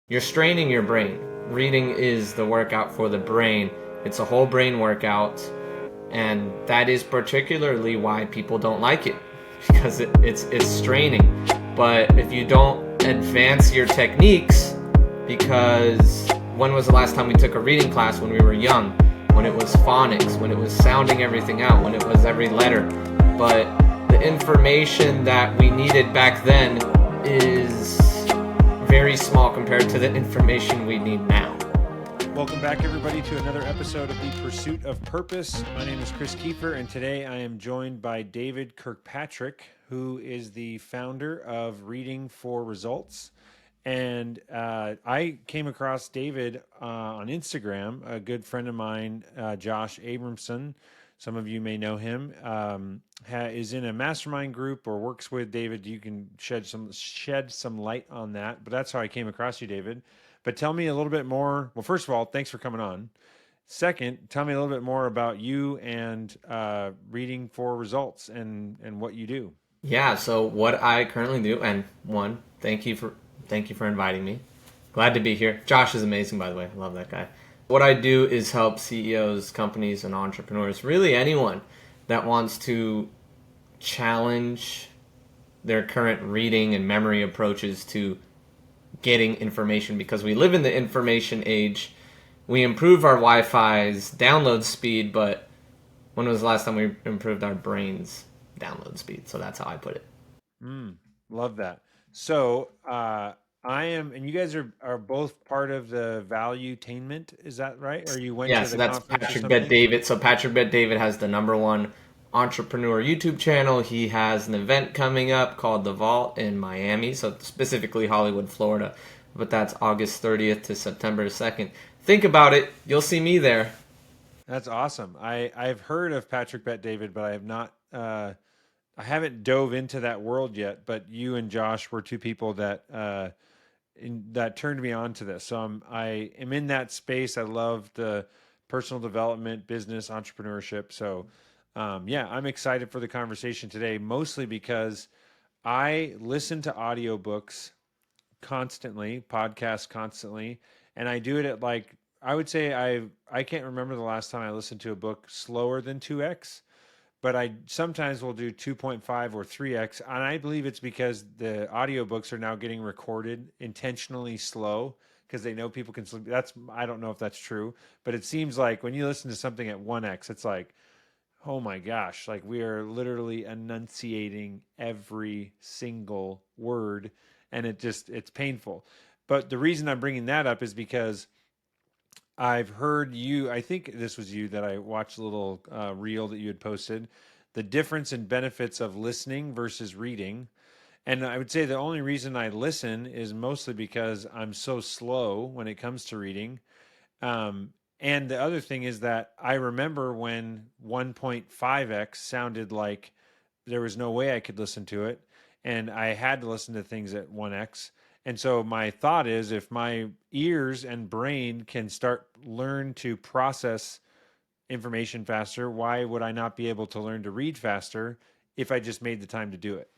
You're straining your brain. Reading is the workout for the brain. It's a whole brain workout, and that is particularly why people don't like it, because it's straining. But if you don't advance your techniques, because when was the last time we took a reading class when we were young? When it was phonics, when it was sounding everything out, when it was every letter. But the information that we needed back then is very small compared to the information we need now. Welcome back, everybody, to another episode of The Pursuit of Purpose. My name is Chris Kiefer, and today I am joined by David Kirkpatrick, who is the founder of Reading for Results. And I came across David on Instagram. A good friend of mine, Josh Abramson, some of you may know him, is in a mastermind group or works with David. You can shed some light on that. But that's how I came across you, David. But tell me a little bit more. Well, first of all, thanks for coming on. Second, tell me a little bit more about you and Reading for Results and what you do. Yeah, so what I currently do, and one, thank you for inviting me. Glad to be here. Josh is amazing, by the way. I love that guy. What I do is help CEOs, companies, and entrepreneurs, really anyone that wants to challenge their current reading and memory approaches to getting information, because we live in the information age. We improve our Wi-Fi's download speed, but when was the last time we improved our brain's download speed? So that's how I put it. Love that. So I am, and you guys are both part of the Valuetainment. Is that right? Or you went Yeah, to so the that's conference or Patrick Bet something? David. So Patrick Bet David has the #1 entrepreneur YouTube channel. He has an event coming up called The Vault in Miami, so specifically Hollywood, Florida. But that's August 30th to September 2nd. Think about it. You'll see me there. That's awesome. I've heard of Patrick Bet David, but I have not. I haven't dove into that world yet. But you and Josh were two people that that turned me on to this. So I am in that space. I love the personal development, business, entrepreneurship. So yeah, I'm excited for the conversation today, mostly because I listen to audiobooks constantly, podcasts constantly, and I do it at like, I would say I can't remember the last time I listened to a book slower than 2x, but I sometimes will do 2.5 or 3x, and I believe it's because the audiobooks are now getting recorded intentionally slow because they know people can sleep. That's, I don't know if that's true, but it seems like when you listen to something at 1x, it's like, oh my gosh, like we are literally enunciating every single word, and it's painful. But the reason I'm bringing that up is because I've heard you, I think this was you that I watched a little reel that you had posted, the difference in benefits of listening versus reading. And I would say the only reason I listen is mostly because I'm so slow when it comes to reading. And the other thing is that I remember when 1.5x sounded like there was no way I could listen to it, and I had to listen to things at 1x. And so my thought is, if my ears and brain can start learn to process information faster, why would I not be able to learn to read faster if I just made the time to do it?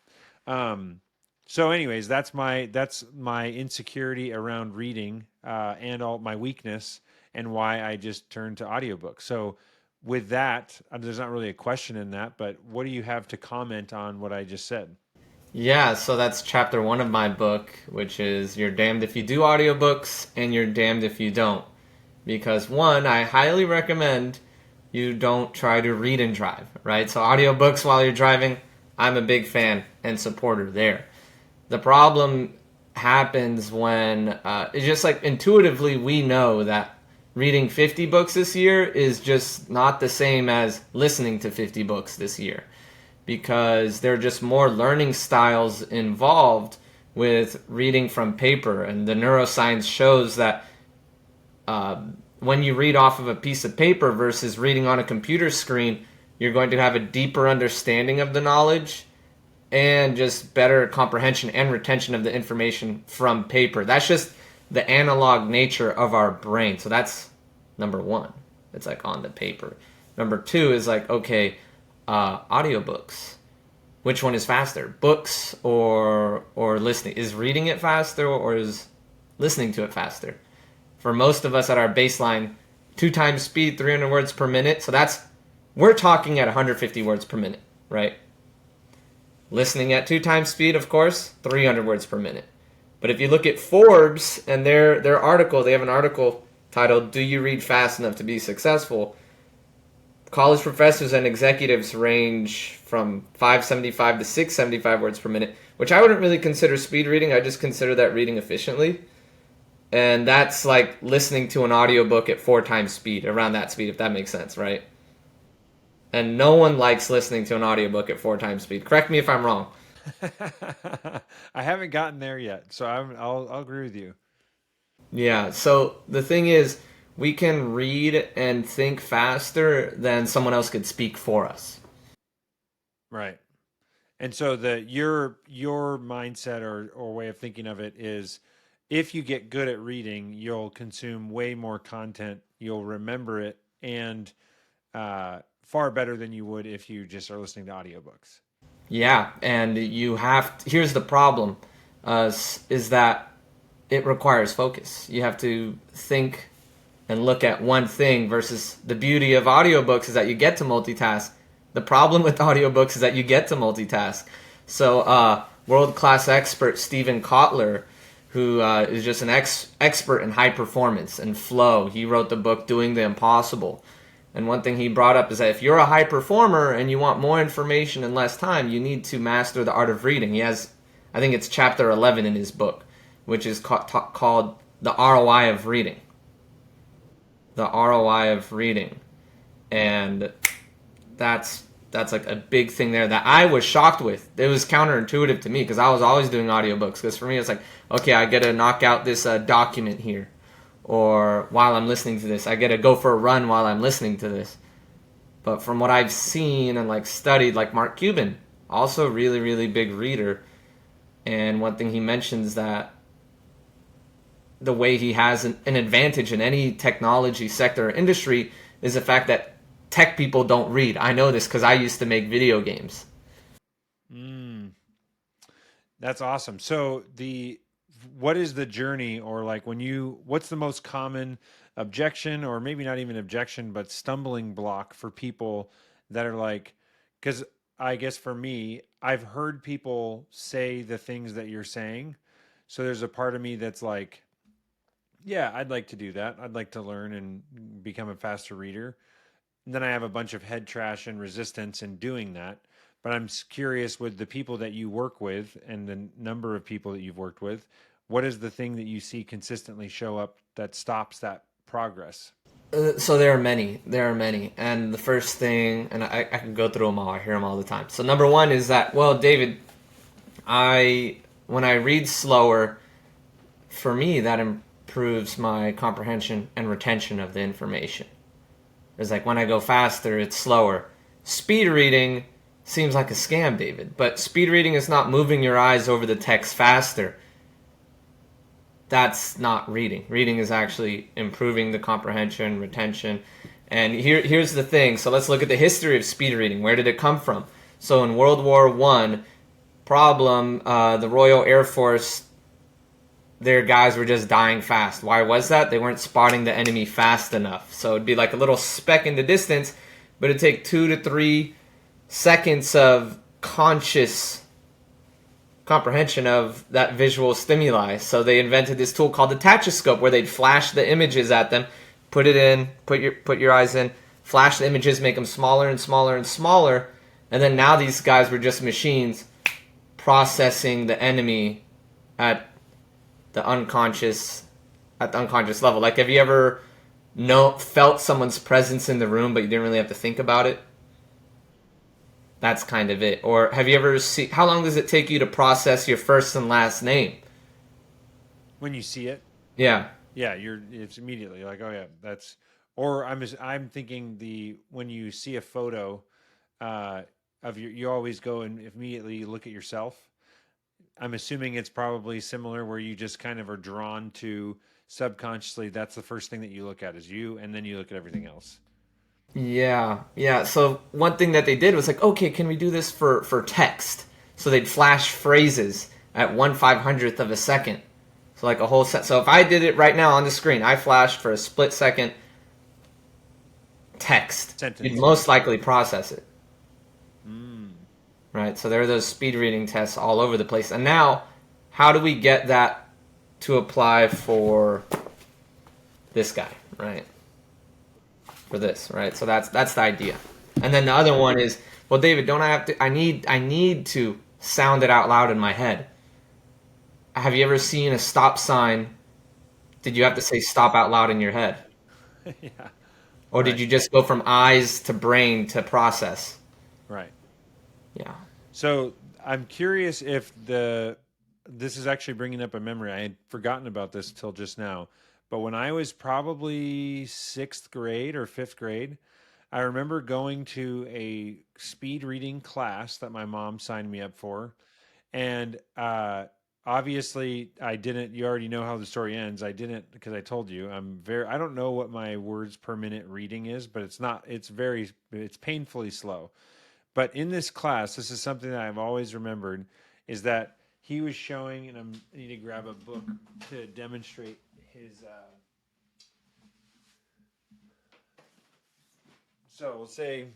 So anyways, that's my insecurity around reading, and all my weakness, and why I just turned to audiobooks. So with that, there's not really a question in that, but what do you have to comment on what I just said? Yeah, so that's chapter 1 of my book, which is you're damned if you do audiobooks and you're damned if you don't. Because one, I highly recommend you don't try to read and drive, right? So audiobooks while you're driving, I'm a big fan and supporter there. The problem happens when it's just like intuitively we know that reading 50 books this year is just not the same as listening to 50 books this year, because there are just more learning styles involved with reading from paper. And the neuroscience shows that when you read off of a piece of paper versus reading on a computer screen, you're going to have a deeper understanding of the knowledge and just better comprehension and retention of the information from paper. That's just the analog nature of our brain. So that's #1. It's like on the paper. #2 is like, okay, audiobooks. Which one is faster, books or listening? Is reading it faster, or is listening to it faster. For most of us at our baseline, 2 times speed, 300 words per minute. So we're talking at 150 words per minute, right? Listening at 2 times speed, of course, 300 words per minute. But if you look at Forbes and their article, they have an article titled, "Do You Read Fast Enough to Be Successful?" College professors and executives range from 575 to 675 words per minute, which I wouldn't really consider speed reading. I just consider that reading efficiently. And that's like listening to an audiobook at 4 times speed, around that speed, if that makes sense, right? And no one likes listening to an audiobook at 4 times speed. Correct me if I'm wrong. I haven't gotten there yet, so I'll agree with you. Yeah, so the thing is, we can read and think faster than someone else could speak for us. Right. And so your mindset or way of thinking of it is, if you get good at reading, you'll consume way more content, you'll remember it, and far better than you would if you just are listening to audiobooks. Yeah, and here's the problem, is that it requires focus. You have to think and look at one thing, versus the beauty of audiobooks is that you get to multitask. The problem with audiobooks is that you get to multitask. So world-class expert Stephen Kotler, who is just an expert in high performance and flow, he wrote the book Doing the Impossible. And one thing he brought up is that if you're a high performer and you want more information in less time, you need to master the art of reading. He has, I think it's chapter 11 in his book, which is called The ROI of Reading. The ROI of reading. And that's like a big thing there that I was shocked with. It was counterintuitive to me because I was always doing audiobooks. Because for me, it's like, okay, I get to knock out this document here. Or while I'm listening to this, I get to go for a run while I'm listening to this. But from what I've seen and like studied, like Mark Cuban, also really, really big reader. And one thing he mentions that the way he has an advantage in any technology sector or industry is the fact that tech people don't read. I know this because I used to make video games. That's awesome. So what is the journey, or like what's the most common objection, or maybe not even objection, but stumbling block for people that are like, because I guess for me, I've heard people say the things that you're saying. So there's a part of me that's like, yeah, I'd like to do that. I'd like to learn and become a faster reader. And then I have a bunch of head trash and resistance in doing that. But I'm curious, with the people that you work with and the number of people that you've worked with, what is the thing that you see consistently show up that stops that progress? So there are many. And the first thing, and I can go through them all. I hear them all the time. So number one is that, well, David, when I read slower, for me, that improves my comprehension and retention of the information. It's like when I go faster, it's slower. Speed reading seems like a scam, David, but speed reading is not moving your eyes over the text faster. That's not reading. Reading is actually improving the comprehension, retention. And here's the thing. So let's look at the history of speed reading. Where did it come from? So in World War I, the Royal Air Force, their guys were just dying fast. Why was that? They weren't spotting the enemy fast enough. So it'd be like a little speck in the distance, but it'd take 2 to 3 seconds of conscious comprehension of that visual stimuli. So they invented this tool called the tachoscope, where they'd flash the images at them, put your eyes in, flash the images, make them smaller and smaller and smaller, and then now these guys were just machines processing the enemy at the unconscious level. Like, have you ever felt someone's presence in the room, but you didn't really have to think about it? That's kind of it. Or have you ever seen, how long does it take you to process your first and last name? When you see it? Yeah. Yeah, it's immediately like, oh yeah, that's, or I'm thinking when you see a photo of you always go and immediately look at yourself. I'm assuming it's probably similar, where you just kind of are drawn to subconsciously. That's the first thing that you look at is you, and then you look at everything else. Yeah. So one thing that they did was like, okay, can we do this for text? So they'd flash phrases at 1/500th of a second. So like a whole set. So if I did it right now on the screen, I flashed for a split second text, you'd Sentence. most likely process it. Mm. Right? So there are those speed reading tests all over the place. And now, how do we get that to apply for this guy, right? For this, right? So that's the idea. And then the other one is, well, David, don't I have to? I need to sound it out loud in my head. Have you ever seen a stop sign? Did you have to say stop out loud in your head, Yeah. or did Right. you just go from eyes to brain to process? Right. Yeah. So I'm curious if this is actually bringing up a memory. I had forgotten about this till just now. But when I was probably sixth grade or fifth grade, I remember going to a speed reading class that my mom signed me up for. And obviously, I didn't. You already know how the story ends. I didn't because I told you I don't know what my words per minute reading is, but it's not. It's painfully slow. But in this class, this is something that I've always remembered is that he was showing, and I need to grab a book to demonstrate his. So we'll say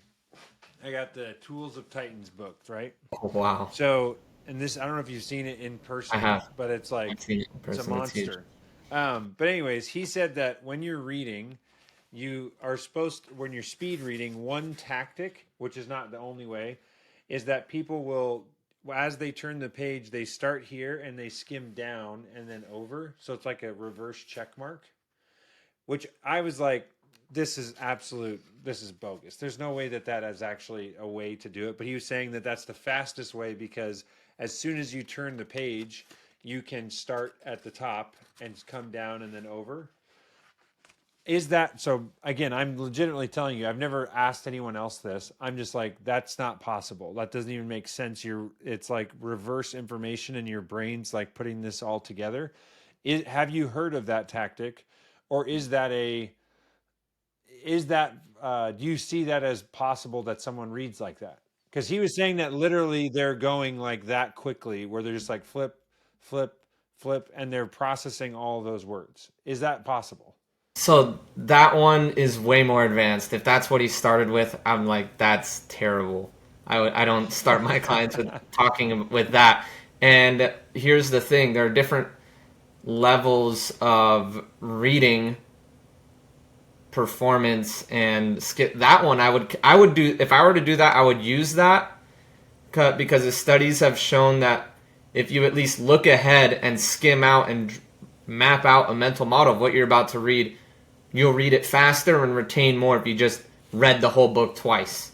I got the Tools of Titans book, right? Oh, wow. So, and this, I don't know if you've seen it in I person, have. but it's like, I've seen it in it's a person. It's huge. monster. But anyways, he said that when you're reading, you are supposed to, when you're speed reading, one tactic, which is not the only way, is that people will, as they turn the page, they start here and they skim down and then over. So it's like a reverse check mark, which I was like, this is bogus. There's no way that that is actually a way to do it. But he was saying that that's the fastest way because as soon as you turn the page, you can start at the top and come down and then over. Is that so? Again, I'm legitimately telling you, I've never asked anyone else this. I'm just like, that's not possible. That doesn't even make sense. It's like reverse information, and your brain's like putting this all together. Have you heard of that tactic, or do you see that as possible that someone reads like that? Because he was saying that literally they're going like that quickly, where they're just like flip, flip, flip, and they're processing all of those words. Is that possible? So that one is way more advanced. If that's what he started with, I'm like, that's terrible. I don't start my clients with talking with that. And here's the thing: there are different levels of reading performance and skip. That one I would do if I were to do that. I would use that because the studies have shown that if you at least look ahead and skim out and map out a mental model of what you're about to read, you'll read it faster and retain more if you just read the whole book twice.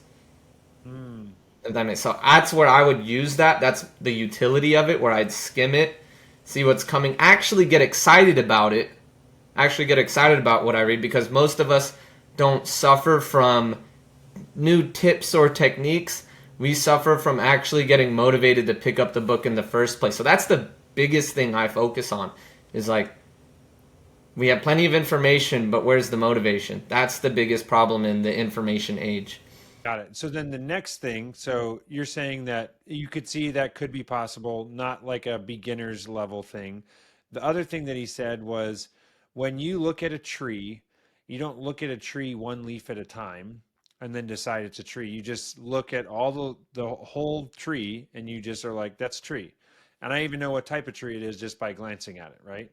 Hmm. If that makes so that's where I would use that. That's the utility of it, where I'd skim it, see what's coming, actually get excited about it, actually get excited about what I read, because most of us don't suffer from new tips or techniques. We suffer from actually getting motivated to pick up the book in the first place. So that's the biggest thing I focus on is like, we have plenty of information, but where's the motivation? That's the biggest problem in the information age. Got it. So then the next thing, so you're saying that you could see that could be possible, not like a beginner's level thing. The other thing that he said was when you look at a tree, you don't look at a tree one leaf at a time and then decide it's a tree. You just look at all the whole tree and you just are like, that's a tree. And I even know what type of tree it is just by glancing at it, right?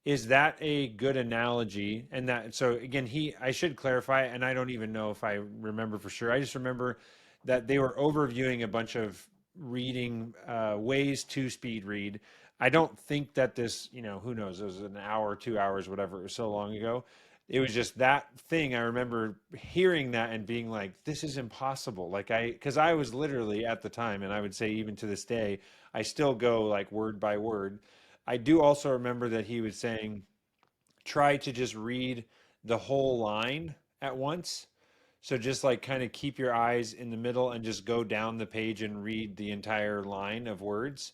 Is that a good analogy? And that, so again, I should clarify, and I don't even know if I remember for sure. I just remember that they were overviewing a bunch of reading ways to speed read. I don't think that this, who knows, it was an hour, 2 hours, whatever, it was so long ago. It was just that thing. I remember hearing that and being like, this is impossible. Because I was literally at the time, and I would say even to this day, I still go like word by word. I do also remember that he was saying, try to just read the whole line at once. So just like kind of keep your eyes in the middle and just go down the page and read the entire line of words,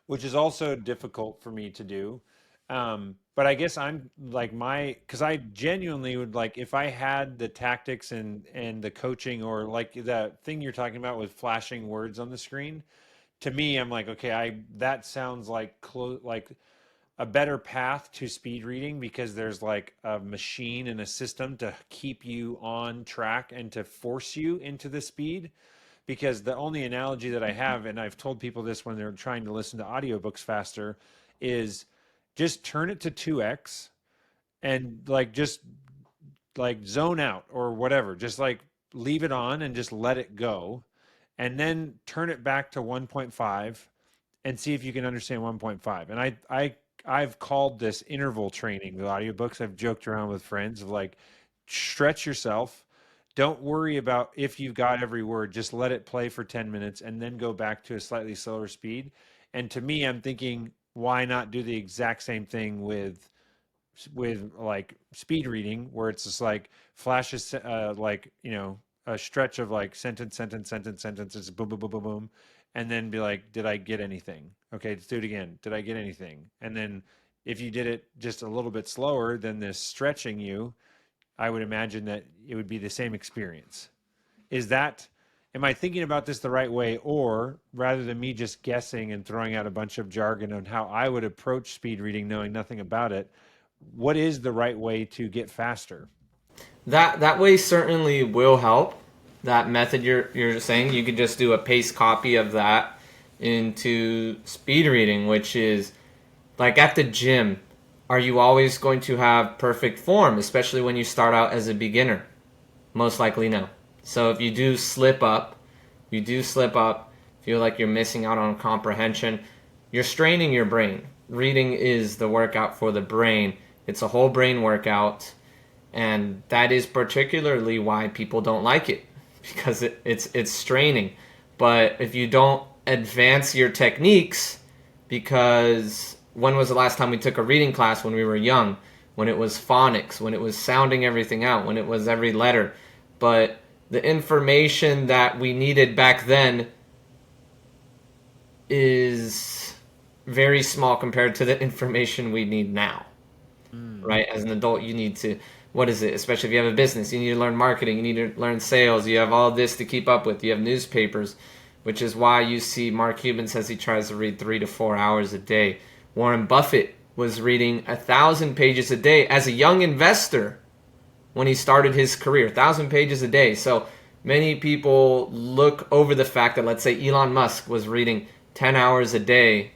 which is also difficult for me to do. But I guess I'm like because I genuinely would like if I had the tactics and the coaching or like that thing you're talking about with flashing words on the screen. To me, I'm like, okay, I that sounds like a better path to speed reading because there's like a machine and a system to keep you on track and to force you into the speed. Because the only analogy that I have, and I've told people this when they're trying to listen to audiobooks faster, is just turn it to 2x and like just like zone out or whatever. Just like leave it on and just let it go. And then turn it back to 1.5 and see if you can understand 1.5. And I've called this interval training with audiobooks. I've joked around with friends of like stretch yourself. Don't worry about if you've got every word. Just let it play for 10 minutes and then go back to a slightly slower speed. And to me, I'm thinking, why not do the exact same thing with like speed reading where it's just like flashes like a stretch of like sentences boom boom boom boom boom and then be like, did I get anything? Okay, let's do it again. Did I get anything? And then if you did it just a little bit slower than this stretching you, I would imagine that it would be the same experience. Is that, am I thinking about this the right way? Or rather than me just guessing and throwing out a bunch of jargon on how I would approach speed reading knowing nothing about it, what is the right way to get faster? That way certainly will help. That method you're saying, you could just do a paste copy of that into speed reading, which is like at the gym. Are you always going to have perfect form, especially when you start out as a beginner? Most likely no. So if you do slip up, feel like you're missing out on comprehension, you're straining your brain. Reading is the workout for the brain. It's a whole brain workout, and that is particularly why people don't like it because it's straining. But if you don't advance your techniques, because when was the last time we took a reading class when we were young? When it was phonics, when it was sounding everything out, when it was every letter. But the information that we needed back then is very small compared to the information we need now. Mm. Right? As an adult, you need to, what is it? Especially if you have a business, you need to learn marketing, you need to learn sales, you have all this to keep up with, you have newspapers, which is why you see Mark Cuban says he tries to read 3 to 4 hours a day. Warren Buffett was reading 1,000 pages a day as a young investor when he started his career, 1,000 pages a day. So many people look over the fact that, let's say, Elon Musk was reading 10 hours a day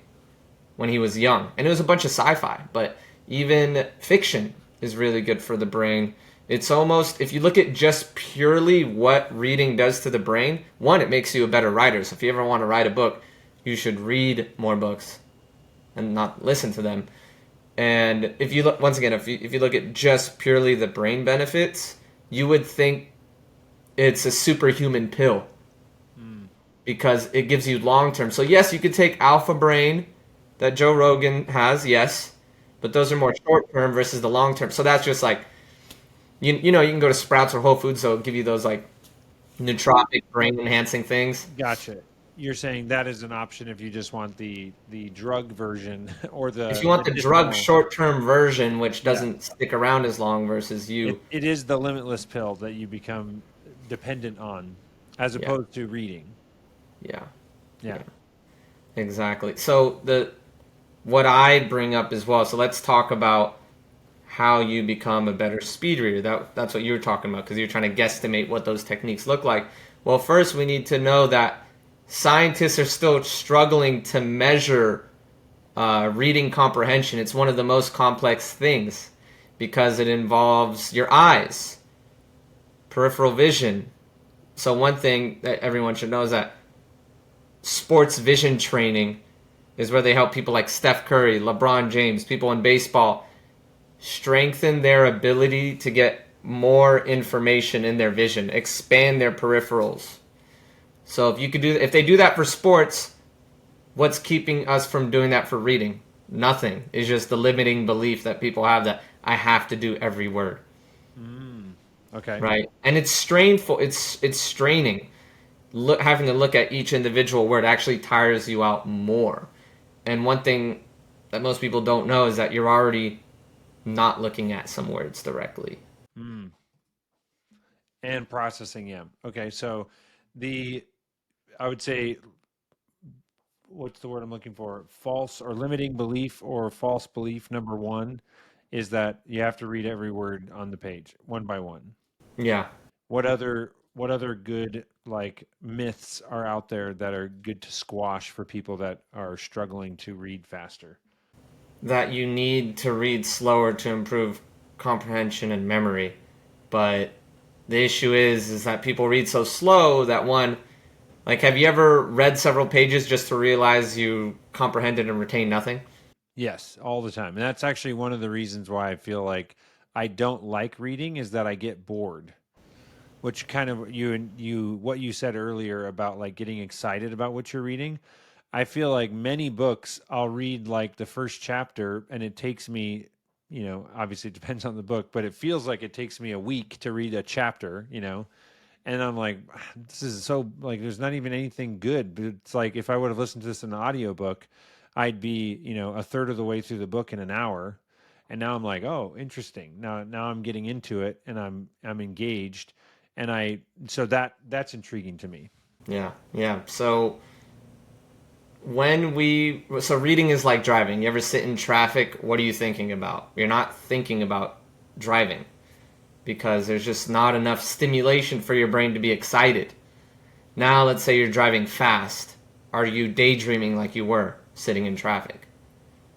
when he was young. And it was a bunch of sci-fi, but even fiction is really good for the brain. It's almost, if you look at just purely what reading does to the brain, one, it makes you a better writer. So if you ever want to write a book, you should read more books and not listen to them. And if you look, once again, if you look at just purely the brain benefits, you would think it's a superhuman pill Mm. because it gives you long term. So yes, you could take Alpha Brain that Joe Rogan has, yes, but those are more short term versus the long term. So that's just like you know you can go to Sprouts or Whole Foods, so it'll give you those like nootropic brain enhancing things. Gotcha. You're saying that is an option if you just want the drug version or If the you want the drug medicinal. short term version, which Yeah. doesn't stick around as long versus you, It is the limitless pill that you become dependent on as yeah, opposed to reading. yeah, Yeah. yeah, exactly. So the what I bring up as well. So let's talk about how you become a better speed reader. That's what you were talking about because you're trying to guesstimate what those techniques look like. Well, first we need to know that scientists are still struggling to measure reading comprehension. It's one of the most complex things because it involves your eyes, peripheral vision. So one thing that everyone should know is that sports vision training is where they help people like Steph Curry, LeBron James, people in baseball strengthen their ability to get more information in their vision, expand their peripherals. So if they do that for sports, what's keeping us from doing that for reading? Nothing. It's just the limiting belief that people have that I have to do every word, Mm. Okay. right? And it's strainful. It's straining. Having to look at each individual word actually tires you out more. And one thing that most people don't know is that you're already not looking at some words directly. Mm. And processing, yeah. Okay, so the I would say what's the word I'm looking for? False or limiting belief or false belief number one is that you have to read every word on the page one by one. Yeah. What other good like myths are out there that are good to squash for people that are struggling to read faster? That you need to read slower to improve comprehension and memory. But the issue is that people read so slow that one, like, have you ever read several pages just to realize you comprehended and retained nothing? Yes, all the time. And that's actually one of the reasons why I feel like I don't like reading is that I get bored. Which kind of you what you said earlier about like getting excited about what you're reading. I feel like many books I'll read like the first chapter and it takes me, obviously it depends on the book, but it feels like it takes me a week to read a chapter. And I'm like, this is so like there's not even anything good. But it's like if I would have listened to this in an audiobook, I'd be, a third of the way through the book in an hour. And now I'm like, oh, interesting. Now I'm getting into it and I'm engaged. And so that's intriguing to me. Yeah, yeah. So reading is like driving. You ever sit in traffic? What are you thinking about? You're not thinking about driving because there's just not enough stimulation for your brain to be excited. Now, let's say you're driving fast. Are you daydreaming like you were sitting in traffic?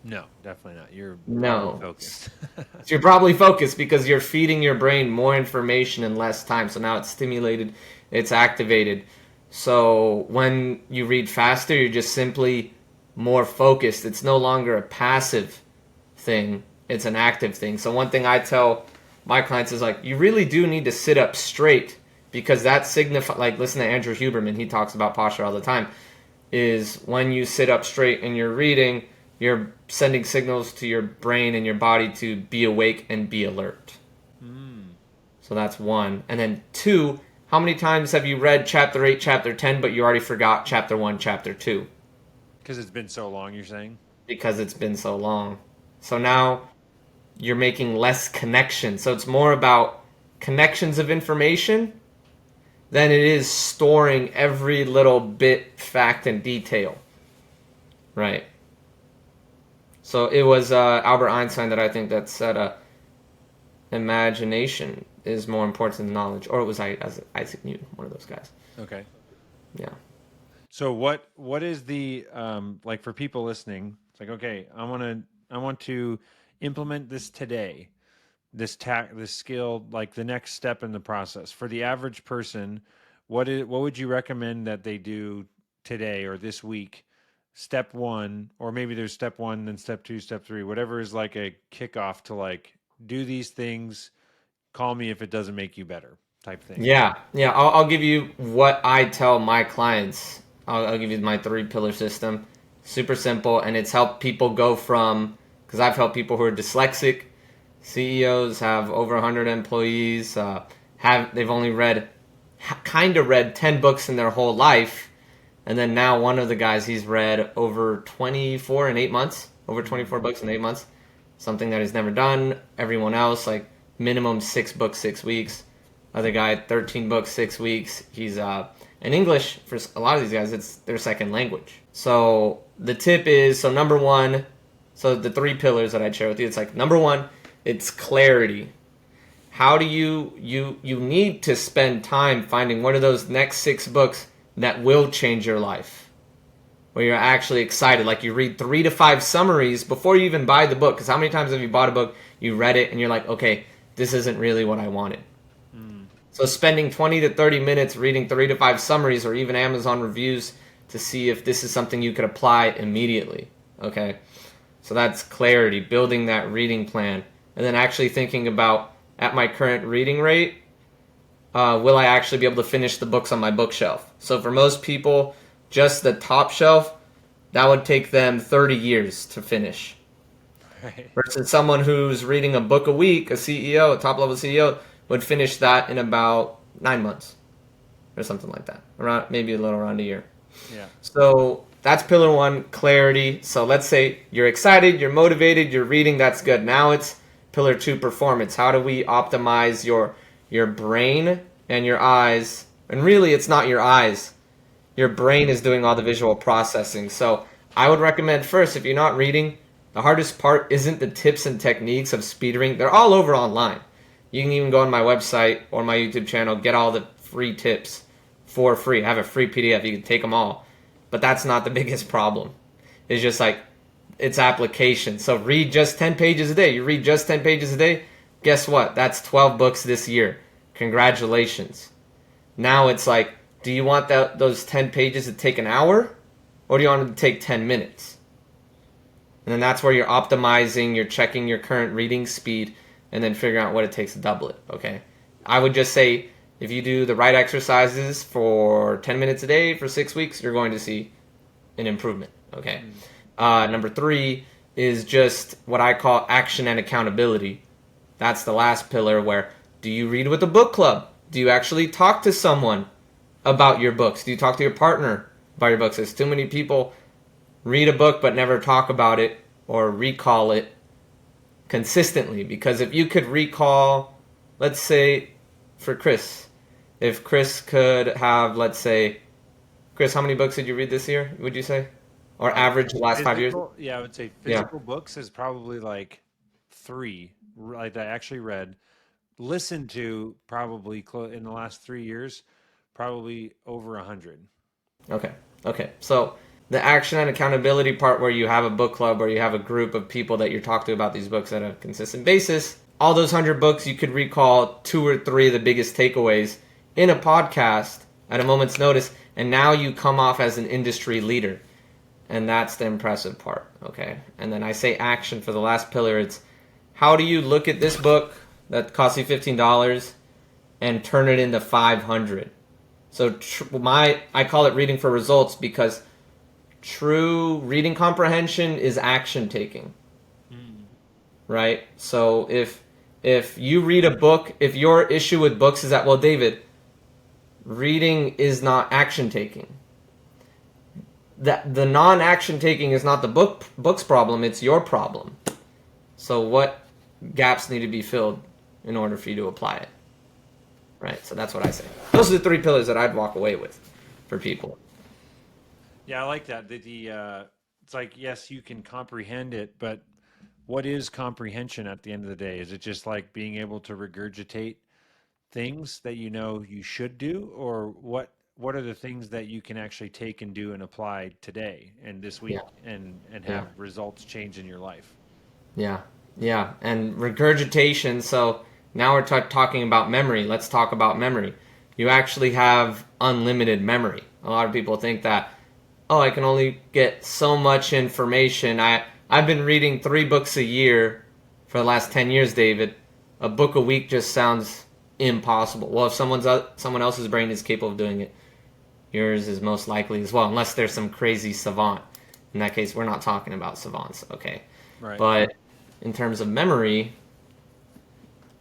No, definitely not. You're probably No. focused. So you're probably focused because you're feeding your brain more information in less time. So now it's stimulated, it's activated. So when you read faster, you're just simply more focused. It's no longer a passive thing, it's an active thing. So one thing I tell my clients is like, you really do need to sit up straight because that signifies, like, listen to Andrew Huberman, he talks about posture all the time, is when you sit up straight and you're reading, you're sending signals to your brain and your body to be awake and be alert. So that's one. And then two, how many times have you read chapter 8, chapter 10, but you already forgot chapter 1, chapter 2? Because it's been so long, you're saying? Because it's been so long. So now you're making less connections. So it's more about connections of information than it is storing every little bit, fact, and detail. Right. So it was Albert Einstein that I think that said imagination is more important than knowledge. Or it was Isaac Newton, one of those guys. Okay. Yeah. So what is the like for people listening? It's like, okay, I want to implement this today. This skill, like the next step in the process. For the average person, what would you recommend that they do today or this week? Step one, or maybe there's step one, then step two, step three, whatever is like a kickoff to like do these things. Call me if it doesn't make you better, type thing. Yeah. Yeah. I'll give you what I tell my clients. I'll give you my 3-pillar system. Super simple. And it's helped people go from, because I've helped people who are dyslexic, CEOs, have over 100 employees, they've only read 10 books in their whole life. And then now one of the guys, he's read over 24 in 8 months, over 24 books in 8 months, something that he's never done. Everyone else, like minimum 6 books, 6 weeks. Other guy, 13 books, 6 weeks. He's in English, for a lot of these guys, it's their second language. So the tip is, so number one, so the 3 pillars that I share with you, it's like, number one, it's clarity. How do you need to spend time finding what are those next 6 books that will change your life, where you're actually excited. Like you read 3 to 5 summaries before you even buy the book. Because how many times have you bought a book, you read it, and you're like, okay, this isn't really what I wanted. So spending 20 to 30 minutes reading 3 to 5 summaries or even Amazon reviews to see if this is something you could apply immediately. Okay, so that's clarity, building that reading plan, and then actually thinking about, at my current reading rate, will I actually be able to finish the books on my bookshelf? So for most people, just the top shelf, that would take them 30 years to finish. Right. Versus someone who's reading a book a week, a CEO, a top-level CEO, would finish that in about 9 months or something like that. Maybe a little around a year. Yeah. So that's pillar one, clarity. So let's say you're excited, you're motivated, you're reading, that's good. Now it's pillar 2, performance. How do we optimize your brain and your eyes? And really, it's not your eyes. your brain is doing all the visual processing. So I would recommend first, if you're not reading, the hardest part isn't the tips and techniques of speed reading. They're all over online. You can even go on my website or my YouTube channel, get all the free tips for free. I have a free PDF. You can take them all. But that's not the biggest problem. It's just like its application. So read just 10 pages a day. You read just 10 pages a day. Guess what? That's 12 books this year. Congratulations. Now it's like, do you want those 10 pages to take an hour? Or do you want them to take 10 minutes? And then that's where you're optimizing, you're checking your current reading speed, and then figuring out what it takes to double it, okay? I would just say, if you do the right exercises for 10 minutes a day for 6 weeks, you're going to see an improvement, okay? Number 3 is just what I call action and accountability. That's the last pillar where, do you read with a book club? Do you actually talk to someone about your books? Do you talk to your partner about your books? There's too many people read a book but never talk about it or recall it consistently. Because if you could recall, let's say for Chris, if Chris could have, let's say, Chris, how many books did you read this year, would you say? Or average the last 5 years? Yeah, I would say Yeah. physical books is probably like 3, like that I actually read. Listened to probably in the last 3 years, probably over 100. Okay. Okay. So the action and accountability part where you have a book club or you have a group of people that you're talking to about these books on a consistent basis, all those 100 books, you could recall 2 or 3 of the biggest takeaways in a podcast at a moment's notice, and now you come off as an industry leader. And that's the impressive part, okay? And then I say action for the last pillar. It's how do you look at this book that costs you $15 and turn it into 500? So I call it reading for results, because true reading comprehension is action taking, right? So if you read a book, if your issue with books is that, well, David, reading is not action taking. The non-action taking is not the book's problem, it's your problem. So what gaps need to be filled in order for you to apply it? Right? So that's what I say. Those are the 3 pillars that I'd walk away with for people. Yeah, I like that. It's like, yes, you can comprehend it, but what is comprehension at the end of the day? Is it just like being able to regurgitate things that you know you should do, or what are the things that you can actually take and do and apply today and this week, Yeah. and Yeah. have results change in your life? Yeah. Yeah. And regurgitation. So now we're talking about memory. Let's talk about memory. You actually have unlimited memory. A lot of people think that, oh, I can only get so much information. I've been reading 3 books a year for the last 10 years, David. A book a week just sounds impossible. Well, if someone else's brain is capable of doing it, yours is most likely as well, unless there's some crazy savant. In that case, we're not talking about savants, okay? Right. But in terms of memory,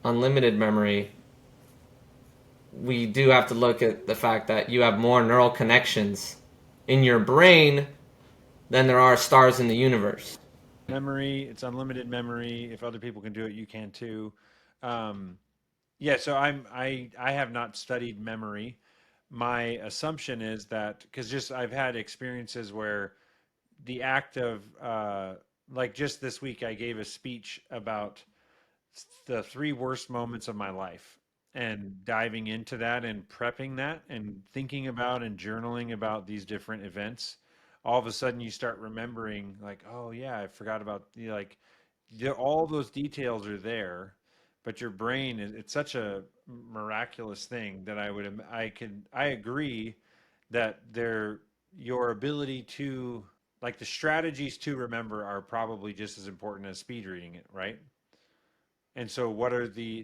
unlimited memory, we do have to look at the fact that you have more neural connections in your brain than there are stars in the universe. Memory, it's unlimited memory. If other people can do it, you can too. Um, yeah, so I have not studied memory. My assumption is that, because just I've had experiences where the act of like just this week I gave a speech about the 3 worst moments of my life, and diving into that and prepping that and thinking about and journaling about these different events. All of a sudden you start remembering, like, oh yeah, I forgot about like all those details are there, but your brain is, it's such a miraculous thing that I agree that your ability to, like, the strategies to remember are probably just as important as speed reading it, right? And so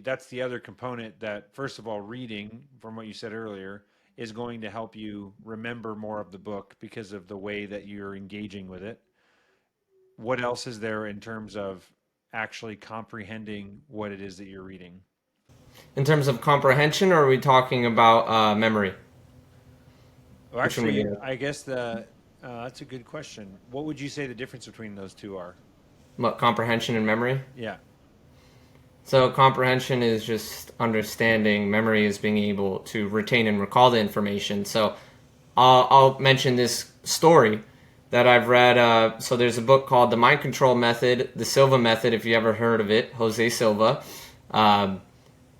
that's the other component, that first of all, reading, from what you said earlier, is going to help you remember more of the book because of the way that you're engaging with it. What else is there in terms of actually comprehending what it is that you're reading? In terms of comprehension, or are we talking about memory? Well, Which one would actually, you I guess that's a good question. What would you say the difference between those two are? what, comprehension and memory? Yeah. So comprehension is just understanding. Memory is being able to retain and recall the information. So I'll mention this story that I've read. So there's a book called The Mind Control Method, the Silva Method, if you ever heard of it, Jose Silva.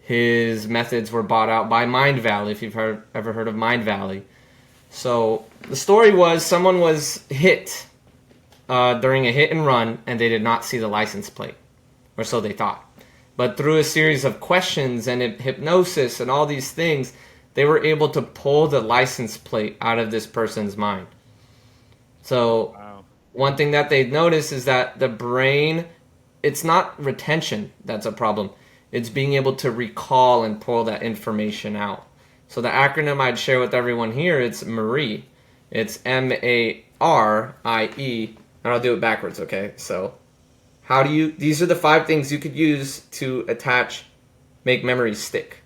His methods were bought out by Mind Valley, if you've ever heard of Mind Valley. So the story was someone was hit during a hit and run, and they did not see the license plate, or so they thought. But through a series of questions and hypnosis and all these things, they were able to pull the license plate out of this person's mind. So one thing that they noticed is that the brain, it's not retention that's a problem. It's being able to recall and pull that information out. So the acronym I'd share with everyone here, it's MARIE. It's MARIE, and I'll do it backwards, okay? So these are the 5 things you could use to make memories stick.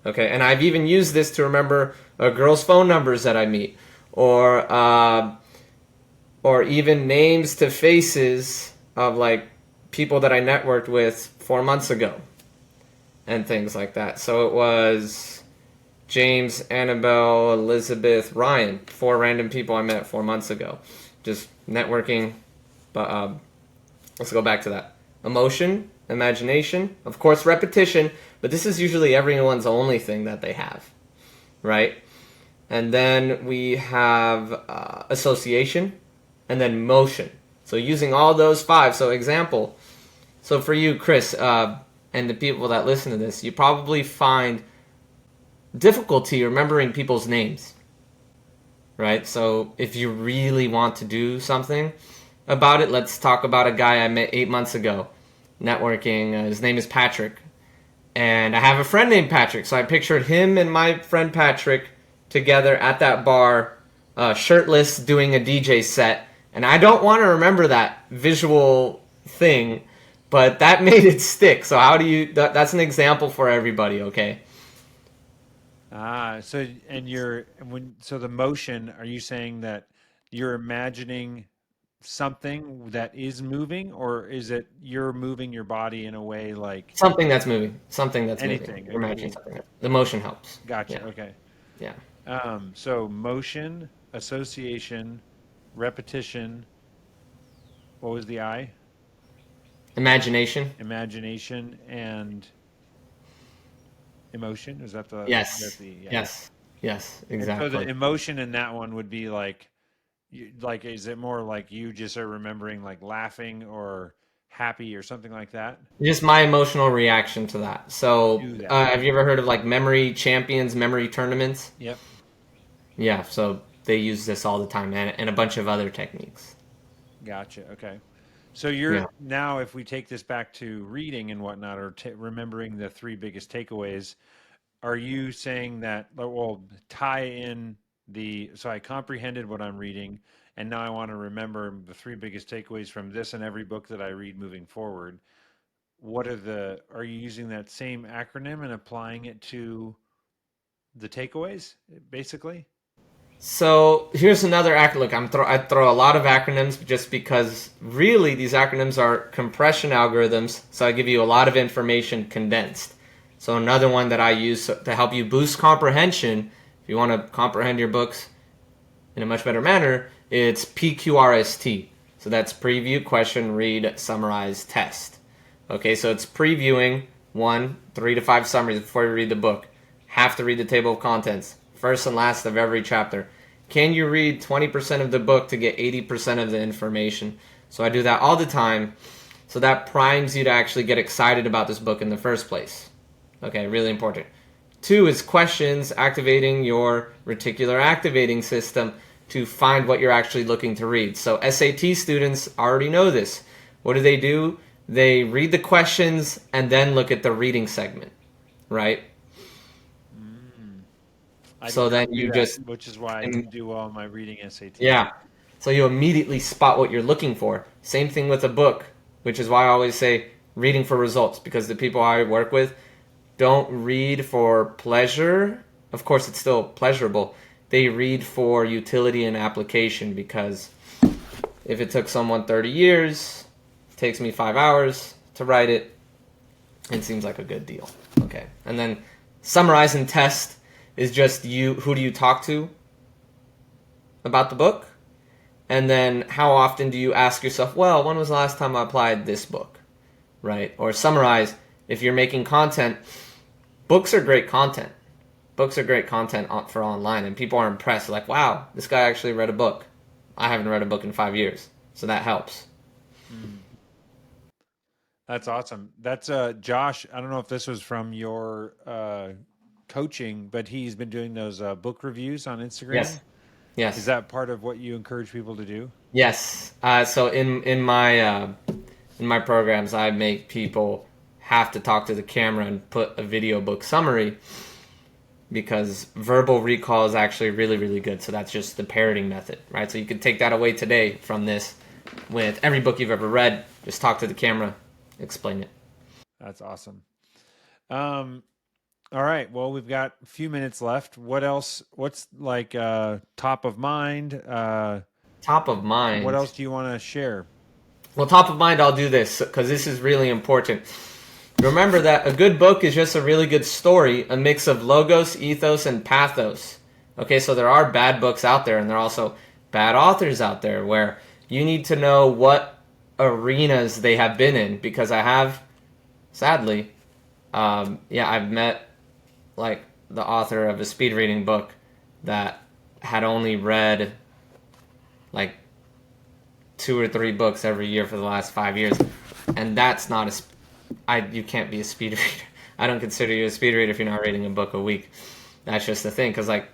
Okay, and I've even used this to remember girls' phone numbers that I meet, or even names to faces of like people that I networked with 4 months ago, and things like that. So it was James, Annabelle, Elizabeth, Ryan, 4 random people I met 4 months ago, just networking. But let's go back to that. Emotion, imagination, of course, repetition. But this is usually everyone's only thing that they have, right? And then we have association, and then motion. So using all those 5. So example, so for you, Chris, and the people that listen to this, you probably find difficulty remembering people's names, right? So if you really want to do something about it, let's talk about a guy I met 8 months ago, networking. His name is Patrick. And I have a friend named Patrick, so I pictured him and my friend Patrick together at that bar, shirtless, doing a DJ set. And I don't want to remember that visual thing, but that made it stick. So that's an example for everybody, okay? So the motion, are you saying that you're imagining something that is moving, or is it you're moving your body in a way like something that's moving? Anything. You're imagining something. The motion helps. Gotcha. Yeah. Okay. Yeah. So motion, association, repetition. What was the I? Imagination. Imagination and emotion. Is that the Yes. Yes. Exactly. And so the emotion in that one would be like, is it more like you just are remembering like laughing or happy or something like that? Just my emotional reaction to that. So, Do that. have you ever heard of like memory champions, memory tournaments? Yep. Yeah, so they use this all the time, and a bunch of other techniques. Gotcha. Okay. So you're now, if we take this back to reading and whatnot, or remembering the 3 biggest takeaways, are you saying that, well, tie in so I comprehended what I'm reading, and now I want to remember the 3 biggest takeaways from this and every book that I read moving forward. Are you using that same acronym and applying it to the takeaways, basically? So here's another acronym. I throw a lot of acronyms just because really these acronyms are compression algorithms. So I give you a lot of information condensed. So another one that I use to help you boost comprehension, if you want to comprehend your books in a much better manner, it's PQRST. So that's preview, question, read, summarize, test. Okay, so it's previewing 3 to 5 summaries before you read the book. Have to read the table of contents, first and last of every chapter. Can you read 20% of the book to get 80% of the information? So I do that all the time. So that primes you to actually get excited about this book in the first place. Okay, really important. 2 is questions, activating your reticular activating system to find what you're actually looking to read. So SAT students already know this. What do? They read the questions and then look at the reading segment, right? So then you which is why I didn't do well in my reading SAT. Yeah. So you immediately spot what you're looking for. Same thing with a book, which is why I always say reading for results, because the people I work with don't read for pleasure. Of course, it's still pleasurable. They read for utility and application, because if it took someone 30 years, it takes me 5 hours to write it, it seems like a good deal. Okay. And then summarize and test is just who do you talk to? about the book? And then how often do you ask yourself, well, when was the last time I applied this book? Right? Or summarize, if you're making content, books are great content. Books are great content for online, and people are impressed. Like, wow, this guy actually read a book. I haven't read a book in 5 years. So that helps. That's awesome. That's Josh. I don't know if this was from your coaching, but he's been doing those book reviews on Instagram. Yes. Is Yes. that part of what you encourage people to do? Yes. So in my programs, I make people have to talk to the camera and put a video book summary because verbal recall is actually really, really good. So that's just the parroting method, right? So you can take that away today from this with every book you've ever read. Just talk to the camera, explain it. That's awesome. All right. Well, we've got a few minutes left. What else? What's like top of mind? Top of What mind. else do you want to share? Well, top of mind, I'll do this because this is really important. Remember that a good book is just a really good story, a mix of logos, ethos, and pathos. Okay, so there are bad books out there, and there are also bad authors out there where you need to know what arenas they have been in because I have, sadly, I've met like the author of a speed reading book that had only read like 2 or 3 books every year for the last 5 years, and that's not you can't be a speed reader. I don't consider you a speed reader if you're not reading a book a week. That's just the thing, because like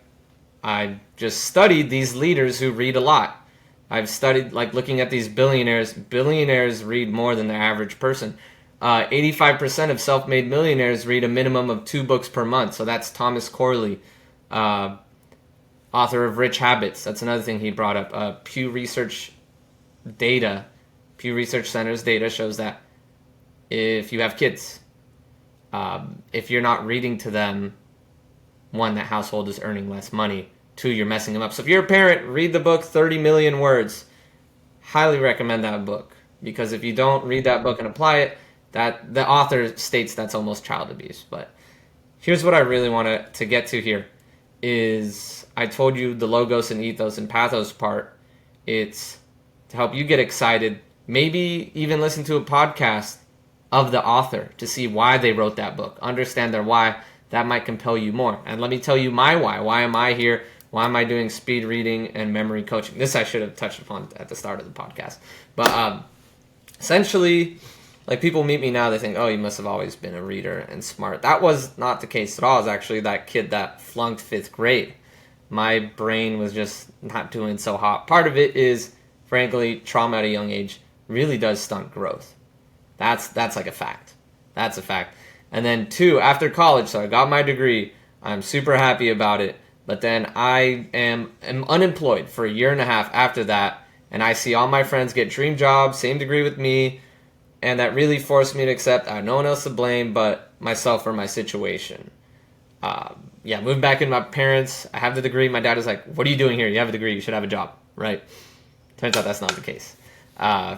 I just studied these leaders who read a lot. I've studied like looking at these billionaires. Billionaires read more than the average person. 85% of self-made millionaires read a minimum of 2 books per month. So that's Thomas Corley, author of Rich Habits. That's another thing he brought up. Pew Research Center's data shows that if you have kids, if you're not reading to them, one, that household is earning less money. 2, you're messing them up. So if you're a parent, read the book 30 Million Words. Highly recommend that book, because if you don't read that book and apply it, that the author states that's almost child abuse. But here's what I really want to get to here is I told you the logos and ethos and pathos part. It's to help you get excited, maybe even listen to a podcast of the author to see why they wrote that book, understand their why. That might compel you more. And let me tell you my why. Why am I here? Why am I doing speed reading and memory coaching? This I should have touched upon at the start of the podcast. But essentially, like people meet me now, they think, oh, you must have always been a reader and smart. That was not the case at all. I was actually that kid that flunked 5th grade. My brain was just not doing so hot. Part of it is, frankly, trauma at a young age really does stunt growth. That's like a fact. That's a fact. And then 2, after college, so I got my degree. I'm super happy about it. But then I am unemployed for 1.5 years after that. And I see all my friends get dream jobs, same degree with me. And that really forced me to accept I have no one else to blame but myself for my situation. Moved back in my parents. I have the degree. My dad is like, what are you doing here? You have a degree. You should have a job, right? Turns out that's not the case.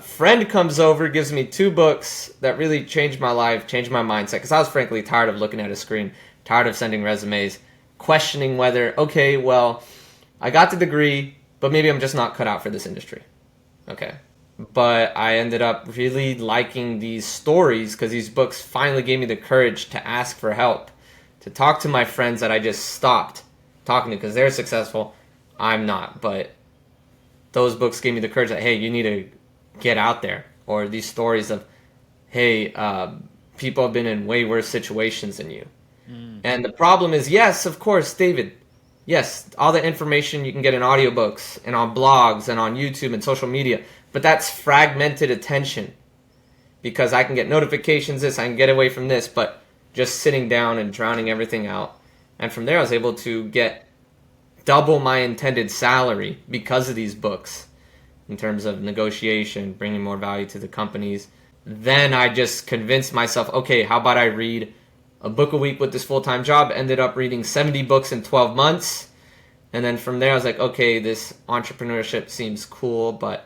Friend comes over, gives me 2 books that really changed my life, changed my mindset, because I was frankly tired of looking at a screen, tired of sending resumes, questioning whether, okay, well, I got the degree, but maybe I'm just not cut out for this industry. Okay. But I ended up really liking these stories because these books finally gave me the courage to ask for help, to talk to my friends that I just stopped talking to because they're successful. I'm not. But those books gave me the courage that, hey, you need to get out there. Or these stories of, hey, people have been in way worse situations than you. And the problem is, yes, of course, David, yes, all the information you can get in audiobooks and on blogs and on YouTube and social media, but that's fragmented attention because I can get notifications, I can get away from this, but just sitting down and drowning everything out. And from there, I was able to get double my intended salary because of these books in terms of negotiation, bringing more value to the companies. Then I just convinced myself, okay, how about I read a book a week with this full-time job? Ended up reading 70 books in 12 months. And then from there, I was like, okay, this entrepreneurship seems cool, but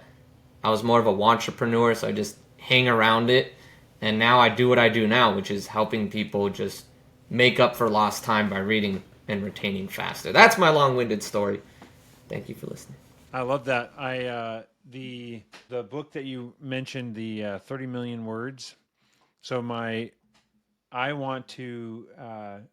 I was more of a wantrepreneur, so I just hang around it. And now I do what I do now, which is helping people just make up for lost time by reading and retaining faster. That's my long-winded story. Thank you for listening. I love that. The book that you mentioned, the 30 million words. So my I want to.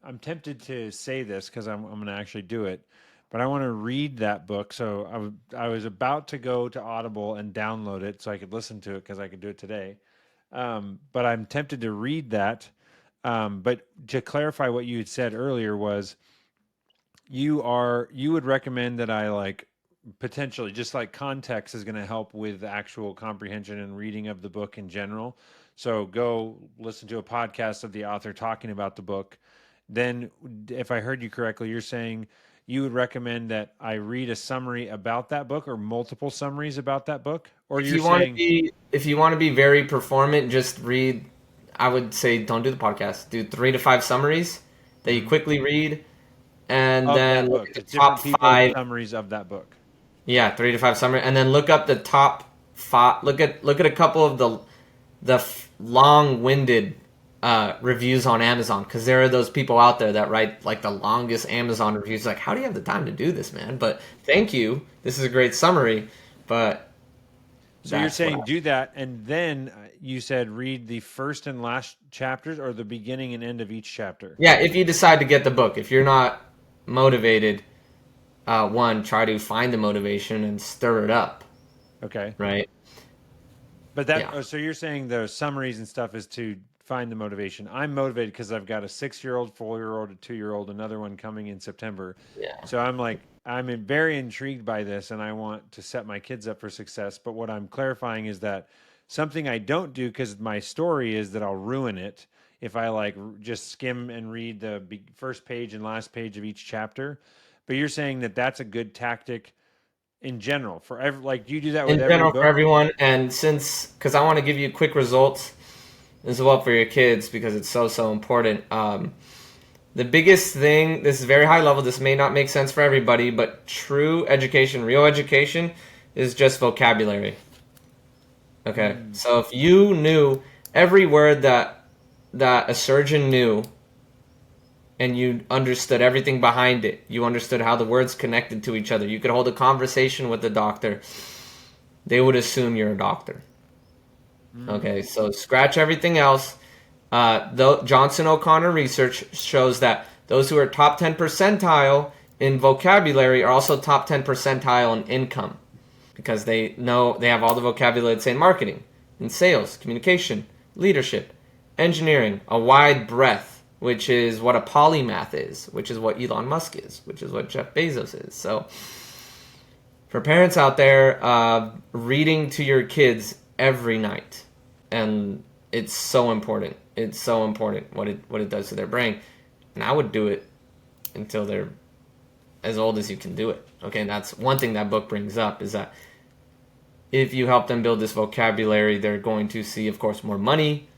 I'm tempted to say this because I'm going to actually do it, but I want to read that book. So I was about to go to Audible and download it so I could listen to it because I could do it today. But I'm tempted to read that. But to clarify what you had said earlier was you would recommend that I like potentially just like context is going to help with actual comprehension and reading of the book in general. So go listen to a podcast of the author talking about the book. Then, if I heard you correctly, you're saying you would recommend that I read a summary about that book or multiple summaries about that book, or If you're you want to saying, be if you want to be very performant, just read. I would say don't do the podcast. Do 3 to 5 summaries that you mhm, quickly read, and of then that look book, at the just top different people's five. summaries of that book? Yeah, 3 to 5 summary, and then look up the top five. Look at a couple of the long-winded reviews on Amazon, because there are those people out there that write like the longest Amazon reviews. Like, how do you have the time to do this, man? But thank you. This is a great summary. But So you're that's what I. saying do that, and then you said read the first and last chapters, or the beginning and end of each chapter. Yeah, if you decide to get the book, if you're not motivated, one, try to find the motivation and stir it up, Okay, right? but that Yeah, so you're saying the summaries and stuff is to find the motivation. I'm motivated because I've got a 6-year-old, 4-year-old, a 2-year-old, another one coming in September. yeah. So I'm very intrigued by this, and I want to set my kids up for success. But what I'm clarifying is that something I don't do because my story is that I'll ruin it if I like just skim and read the first page and last page of each chapter. But you're saying that that's a good tactic in general for every, like, do you do that with In every general, for book? everyone, and because I want to give you quick results as well for your kids because it's so important. The biggest thing, this is very high level. This may not make sense for everybody, but true education, real education, is just vocabulary. Okay, Mm, so if you knew every word that a surgeon knew and you understood everything behind it. You understood how the words connected to each other. You could hold a conversation with the doctor. They would assume you're a doctor. mm. Okay, so scratch everything else. The Johnson O'Connor research shows that those who are top 10 percentile in vocabulary are also top 10 percentile in income because they know they have all the vocabulary, let's say, in marketing, in sales, communication, leadership, engineering, a wide breadth, which is what a polymath is, which is what Elon Musk is, which is what Jeff Bezos is. So, for parents out there, reading to your kids every night, and it's so important. It's so important what it does to their brain, and I would do it until they're as old as you can do it. Okay, and that's one thing that book brings up is that if you help them build this vocabulary, they're going to see, of course, more money,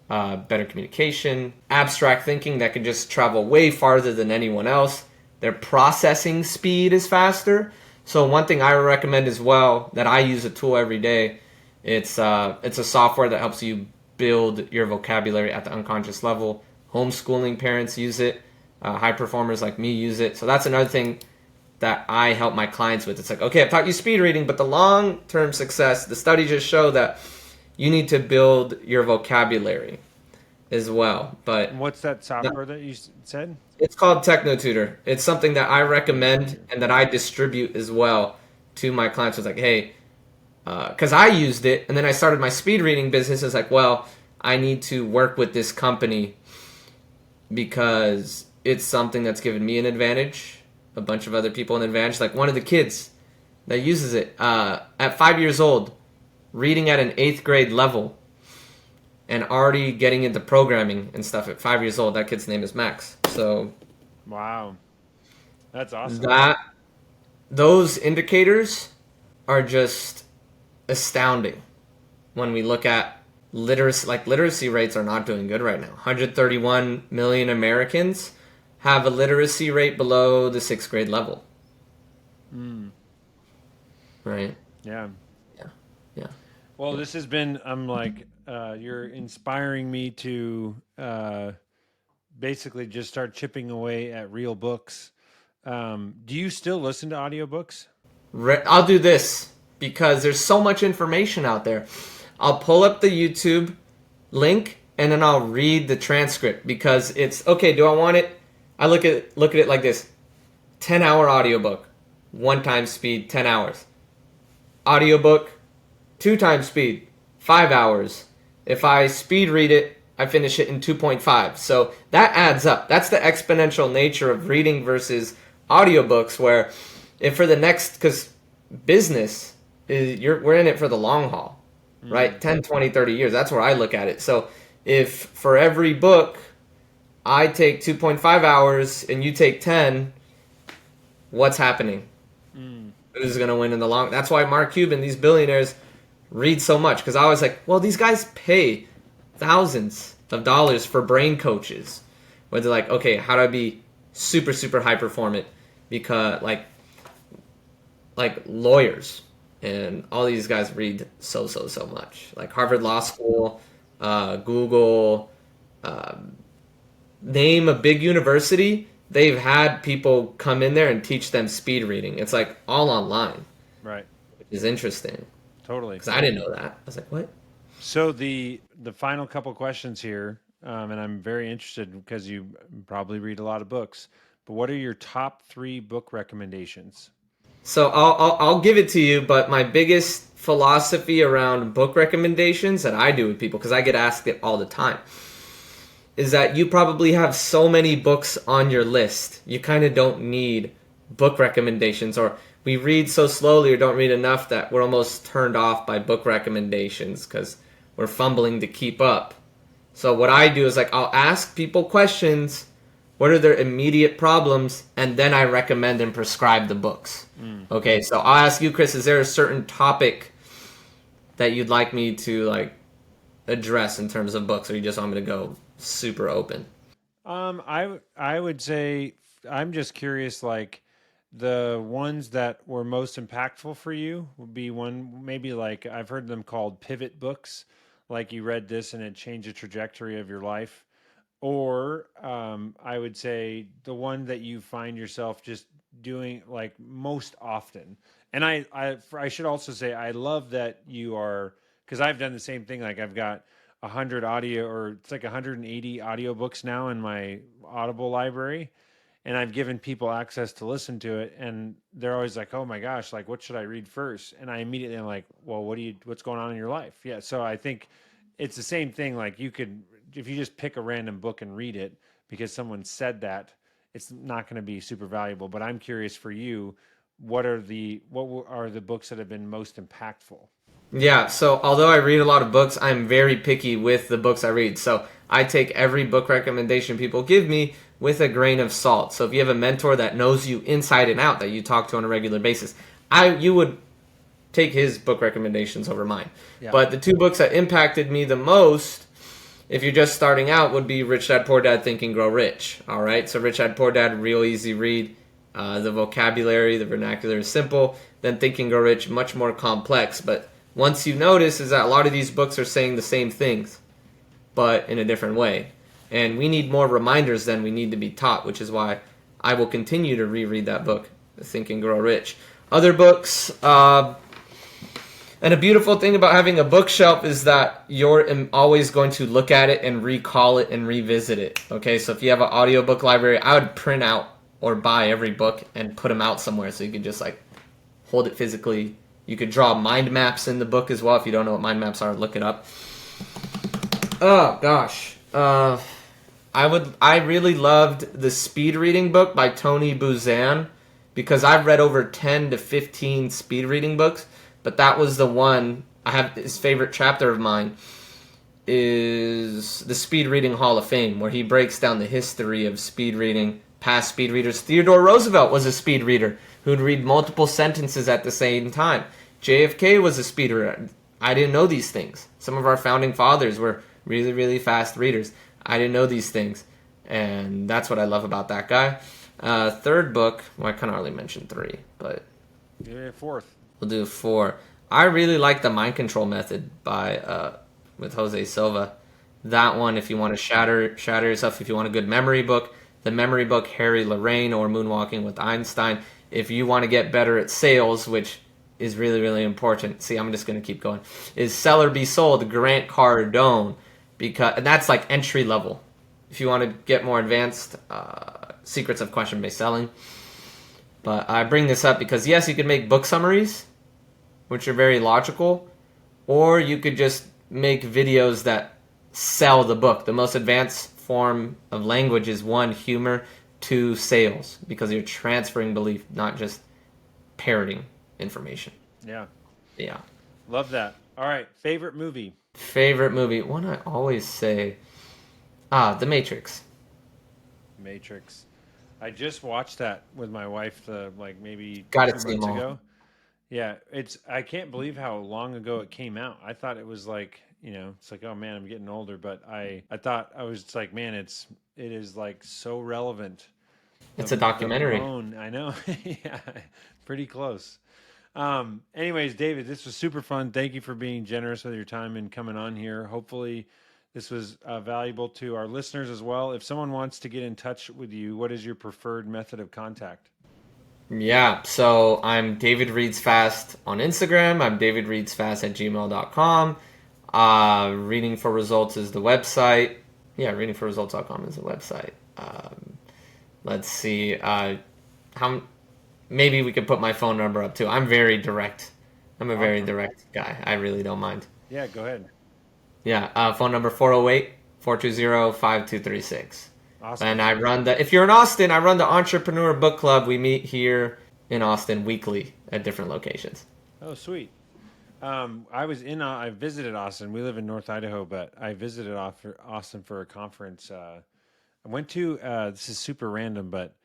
better communication, abstract thinking that can just travel way farther than anyone else. Their processing speed is faster. So one thing I recommend as well that I use a tool every day. It's a software that helps you build your vocabulary at the unconscious level. Homeschooling parents use it. High performers like me use it. So that's another thing that I help my clients with. It's like, okay, I've taught you speed reading, but the long-term success, the studies just show that you need to build your vocabulary as well. But And what's that software that you said? it's called TechnoTutor. It's something that I Techno recommend tutor. and that I distribute as well to my clients. It's like, hey, because I used it and then I started my speed reading business. It's like, well, I need to work with this company because it's something that's given me an advantage, a bunch of other people an advantage. Like one of the kids that uses it at 5 years old, reading at an eighth grade level, and already getting into programming and stuff at 5 years old. That kid's name is Max. So Wow, that's awesome. that those indicators are just astounding when we look at literacy. Like literacy rates are not doing good right now. 131 million Americans have a literacy rate below the sixth grade level. Mm, Right? yeah. Yeah. Yeah. Well, Yeah. this has been. I'm like, you're inspiring me to basically just start chipping away at real books. Do you still listen to audiobooks? I'll do this because there's so much information out there. I'll pull up the YouTube link and then I'll read the transcript because it's okay. Do I want it? I look at it like this: 10-hour audiobook, 1 time speed, 10 hours. Audiobook, 2 times speed, 5 hours. If I speed read it, I finish it in 2.5. So that adds up. That's the exponential nature of reading versus audiobooks, where if for the next, because business is, we're in it for the long haul, right? 10, 20, 30 years. That's where I look at it. So if for every book I take 2.5 hours and you take 10, what's happening? Who's going to win in the long? That's why Mark Cuban, these billionaires, read so much. Because I was like, well, these guys pay thousands of dollars for brain coaches. Where they're like, okay, how do I be super, super high performant? Because like lawyers and all these guys read so much. Like Harvard Law School, Google, name a big university. They've had people come in there and teach them speed reading. It's like all online. Right. Which is interesting. Totally. Because I didn't know that. I was like, what? So the final couple questions here, and I'm very interested because you probably read a lot of books, but what are your top 3 book recommendations? So I'll give it to you, but my biggest philosophy around book recommendations that I do with people, because I get asked it all the time, is that you probably have so many books on your list. You kind of don't need book recommendations, or we read so slowly or don't read enough that we're almost turned off by book recommendations because we're fumbling to keep up. So what I do is like I'll ask people questions, what are their immediate problems, and then I recommend and prescribe the books. Okay, so I'll ask you, Chris, is there a certain topic that you'd like me to like address in terms of books, or you just want me to go super open? I would say I'm just curious, like the ones that were most impactful for you would be one, maybe like I've heard them called pivot books, like you read this and it changed the trajectory of your life. Or I would say the one that you find yourself just doing like most often. And I should also say I love that you are, because I've done the same thing. Like I've got 100 audio, or it's like 180 audiobooks now in my Audible library, and I've given people access to listen to it, and they're always like, "Oh my gosh, like what should I read first?" And I immediately am like, "Well, what's going on in your life?" Yeah, so I think it's the same thing. Like you could, if you just pick a random book and read it because someone said that, it's not going to be super valuable. But I'm curious for you, what are the books that have been most impactful? Yeah, so although I read a lot of books, I'm very picky with the books I read. So I take every book recommendation people give me with a grain of salt. So if you have a mentor that knows you inside and out, that you talk to on a regular basis, you would take his book recommendations over mine. Yeah. But the 2 books that impacted me the most, if you're just starting out, would be Rich Dad Poor Dad, Think and Grow Rich. All right, so Rich Dad Poor Dad, real easy read. The vocabulary, the vernacular is simple. Then Think and Grow Rich, much more complex. But once you notice is that a lot of these books are saying the same things, but in a different way. And we need more reminders than we need to be taught, which is why I will continue to reread that book, Think and Grow Rich. Other books, and a beautiful thing about having a bookshelf is that you're always going to look at it and recall it and revisit it. Okay, so if you have an audiobook library, I would print out or buy every book and put them out somewhere so you could just like hold it physically. You could draw mind maps in the book as well. If you don't know what mind maps are, look it up. Oh gosh, I really loved the speed reading book by Tony Buzan because I've read over 10 to 15 speed reading books, but that was the one. I have his favorite chapter of mine is the Speed Reading Hall of Fame, where he breaks down the history of speed reading, past speed readers. Theodore Roosevelt was a speed reader who'd read multiple sentences at the same time. JFK was a speed reader. I didn't know these things. Some of our founding fathers were really, really fast readers. I didn't know these things. And that's what I love about that guy. Third book, well, I kind of already mentioned 3, but Yeah, 4th. we'll do 4. I really like the Mind Control Method by with Jose Silva. That one, if you want to shatter yourself, if you want a good memory book, the memory book Harry Lorraine or Moonwalking with Einstein. if you want to get better at sales, which is really, really important. See, I'm just going to keep going. Is Sell or Be Sold, Grant Cardone, and that's like entry level. If you want to get more advanced, Secrets of Question-Based Selling. But I bring this up because, yes, you can make book summaries, which are very logical, or you could just make videos that sell the book. The most advanced form of language is 1, humor, 2, sales, because you're transferring belief, not just parroting information. Yeah. Yeah. Love that. All right. Favorite movie? Favorite movie? One I always say, The Matrix. Matrix. I just watched that with my wife maybe Gotta 2 see 'em months all. ago. Yeah, I can't believe how long ago it came out. I thought it was like, it's like, oh man, I'm getting older, but I thought I was just like, man, it is like so relevant. It's a documentary. I know. Yeah, pretty close. Anyways, David, this was super fun. Thank you for being generous with your time and coming on here. Hopefully this was valuable to our listeners as well. If someone wants to get in touch with you, what is your preferred method of contact? Yeah, so I'm David Reads Fast on Instagram. I'm davidreadsfast@gmail.com. Reading for Results is the website. Yeah, readingforresults.com is the website. Let's see. Maybe we could put my phone number up too. I'm very direct. I'm a very direct guy. I really don't mind. Yeah, go ahead. Yeah, phone number 408-420-5236. Awesome. And I run if you're in Austin, I run the Entrepreneur Book Club. We meet here in Austin weekly at different locations. Oh, sweet. I visited Austin. We live in North Idaho, but I visited Austin for a conference. I went to, this is super random, but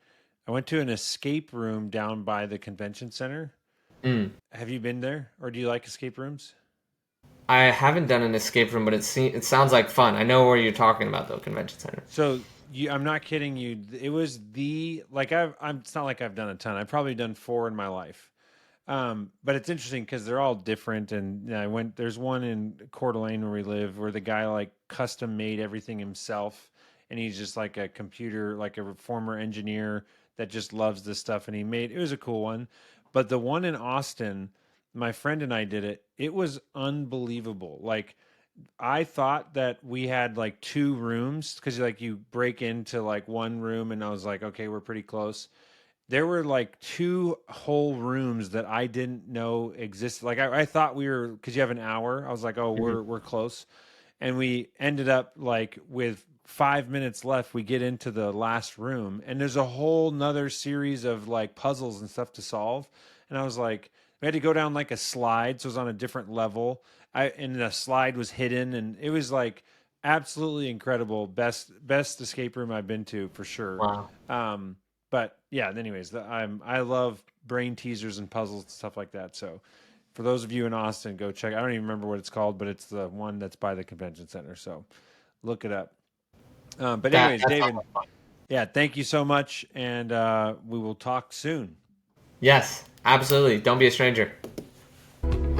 I went to an escape room down by the convention center. Have you been there, or do you like escape rooms? I haven't done an escape room, but it sounds like fun. I know where you're talking about, though, convention center. So I'm not kidding you. It was it's not like I've done a ton. I've probably done 4 in my life. But it's interesting because they're all different. And there's one in Coeur d'Alene where we live where the guy like custom made everything himself. And he's just like a former engineer that just loves this stuff. And it was a cool one. But the one in Austin, my friend and I did it. It was unbelievable. Like, I thought that we had like 2 rooms because you break into like one room, and I was like, okay, we're pretty close. There were like 2 whole rooms that I didn't know existed. Like I thought we were, because you have an hour. I was like, oh, we're close, and we ended up like with 5 minutes left. We get into the last room, and there's a whole nother series of like puzzles and stuff to solve. And I was like, we had to go down like a slide, so it was on a different level. And the slide was hidden, and it was like absolutely incredible. Best escape room I've been to for sure. Wow. But yeah, anyways, I love brain teasers and puzzles and stuff like that. So for those of you in Austin, go check. I don't even remember what it's called, but it's the one that's by the convention center. So look it up. But anyways, David, yeah, thank you so much, and we will talk soon. Yes, absolutely. Don't be a stranger.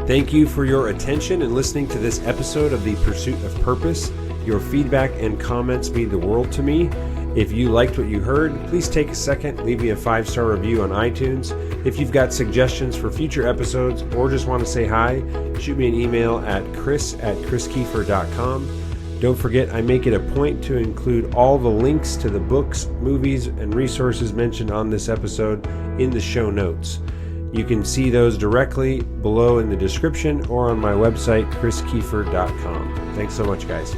Thank you for your attention and listening to this episode of The Pursuit of Purpose. Your feedback and comments mean the world to me. If you liked what you heard, please take a second, leave me a 5-star review on iTunes. If you've got suggestions for future episodes or just want to say hi, shoot me an email at chris@chriskiefer.com. Don't forget, I make it a point to include all the links to the books, movies, and resources mentioned on this episode in the show notes. You can see those directly below in the description or on my website, chriskiefer.com. Thanks so much, guys.